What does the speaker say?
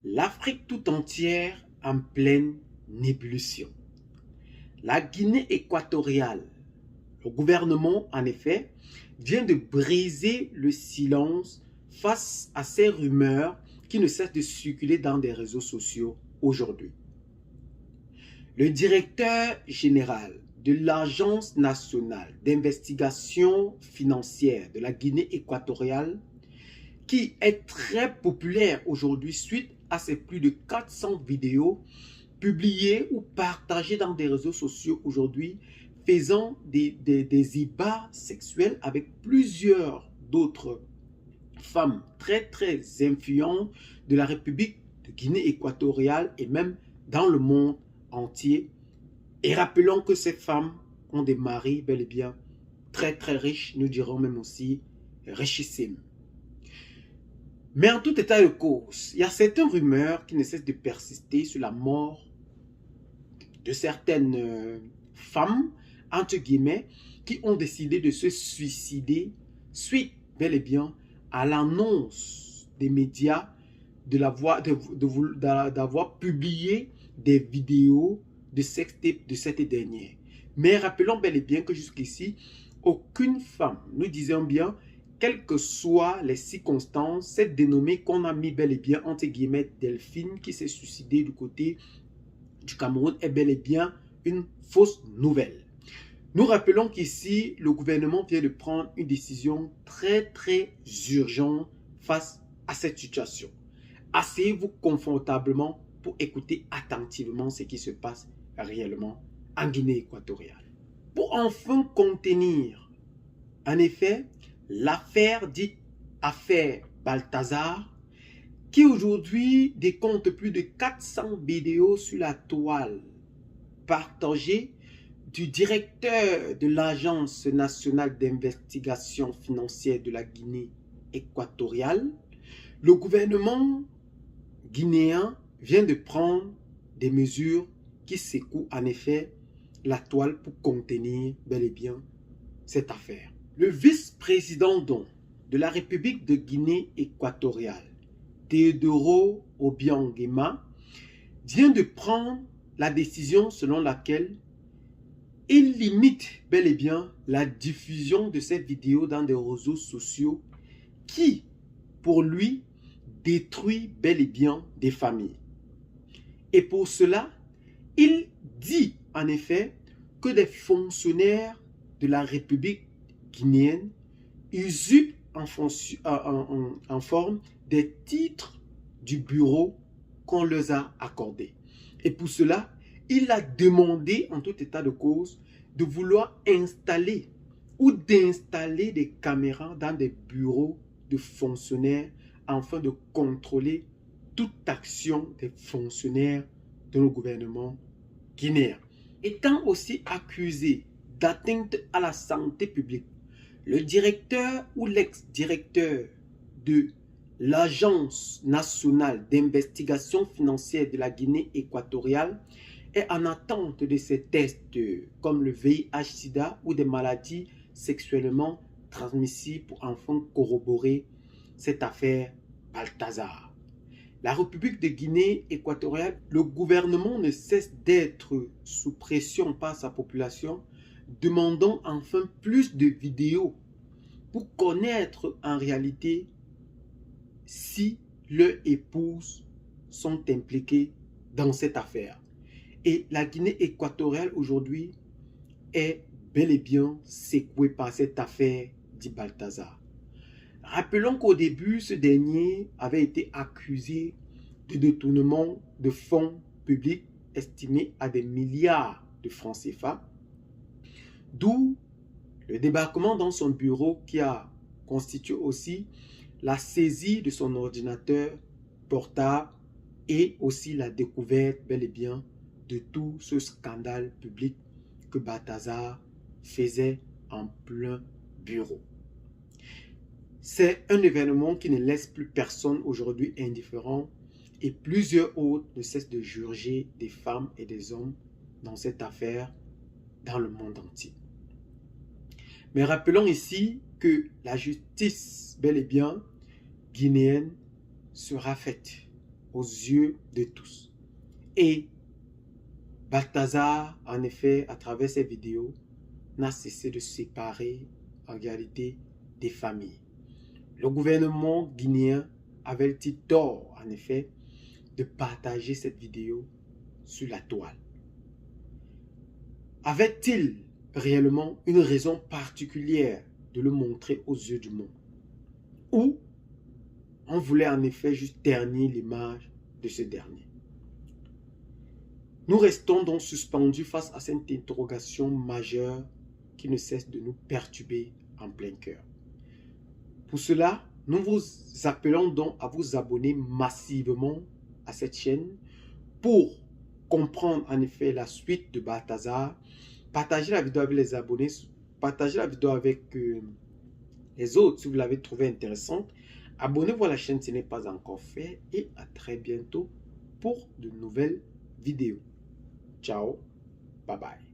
L'Afrique tout entière en pleine ébullition. La Guinée équatoriale, le gouvernement en effet, vient de briser le silence face à ces rumeurs qui ne cessent de circuler dans des réseaux sociaux aujourd'hui. Le directeur général de l'Agence nationale d'investigation financière de la Guinée équatoriale, qui est très populaire aujourd'hui suite à ses plus de 400 vidéos publiées ou partagées dans des réseaux sociaux aujourd'hui, faisant des ébats sexuels avec plusieurs d'autres femmes très influentes de la République de Guinée équatoriale et même dans le monde entier. Et rappelons que ces femmes ont des maris bel et bien très riches, nous dirons même aussi richissimes. Mais en tout état de cause, il y a certaines rumeurs qui ne cessent de persister sur la mort de certaines femmes, entre guillemets, qui ont décidé de se suicider suite bel et bien à l'annonce des médias d'avoir publié des vidéos de sextape de cette dernière. Mais rappelons bel et bien que jusqu'ici, aucune femme, nous disons bien, quelles que soient les circonstances, cette dénommée qu'on a mis bel et bien entre guillemets Delphine qui s'est suicidée du côté du Cameroun est bel et bien une fausse nouvelle. Nous rappelons qu'ici, le gouvernement vient de prendre une décision très urgente face à cette situation. Asseyez-vous confortablement pour écouter attentivement ce qui se passe réellement en Guinée équatoriale. Pour enfin contenir, en effet, l'affaire dite affaire Balthazar, qui aujourd'hui décompte plus de 400 vidéos sur la toile partagées du directeur de l'Agence nationale d'investigation financière de la Guinée équatoriale, le gouvernement guinéen vient de prendre des mesures qui secouent en effet la toile pour contenir bel et bien cette affaire. Le vice-président de la République de Guinée équatoriale, Teodoro Obiang Nguema, vient de prendre la décision selon laquelle il limite bel et bien la diffusion de ces vidéos dans des réseaux sociaux qui, pour lui, détruit bel et bien des familles. Et pour cela, il dit en effet que des fonctionnaires de la République guinéenne usurpent en forme des titres du bureau qu'on leur a accordés. Et pour cela, il a demandé en tout état de cause de vouloir installer ou d'installer des caméras dans des bureaux de fonctionnaires afin de contrôler toute action des fonctionnaires de le gouvernement guinéen. Étant aussi accusé d'atteinte à la santé publique, le directeur ou l'ex-directeur de l'Agence nationale d'investigation financière de la Guinée équatoriale est en attente de ces tests comme le VIH-Sida ou des maladies sexuellement transmissibles pour enfin corroborer cette affaire Balthazar. La République de Guinée équatoriale, le gouvernement ne cesse d'être sous pression par sa population, demandant enfin plus de vidéos pour connaître en réalité si leurs épouses sont impliquées dans cette affaire. Et la Guinée équatoriale aujourd'hui est bel et bien secouée par cette affaire dit Balthazar. Rappelons qu'au début, ce dernier avait été accusé de détournement de fonds publics estimés à des milliards de francs CFA, d'où le débarquement dans son bureau qui a constitué aussi la saisie de son ordinateur portable et aussi la découverte bel et bien de tout ce scandale public que Balthazar faisait en plein bureau. C'est un événement qui ne laisse plus personne aujourd'hui indifférent et plusieurs autres ne cessent de juger des femmes et des hommes dans cette affaire dans le monde entier. Mais rappelons ici que la justice bel et bien guinéenne sera faite. aux yeux de tous. Et Balthazar, en effet, à travers ces vidéos, n'a cessé de séparer en réalité des familles. Le gouvernement guinéen avait-il tort, en effet, de partager cette vidéo sur la toile? Avait-il réellement une raison particulière de le montrer aux yeux du monde? Ou on voulait en effet juste ternir l'image de ce dernier? Nous restons donc suspendus face à cette interrogation majeure qui ne cesse de nous perturber en plein cœur. Pour cela, nous vous appelons donc à vous abonner massivement à cette chaîne pour comprendre en effet la suite de Balthazar. Partagez la vidéo avec les abonnés, partagez la vidéo avec les autres si vous l'avez trouvée intéressante. Abonnez-vous à la chaîne si ce n'est pas encore fait et à très bientôt pour de nouvelles vidéos. Ciao, bye bye.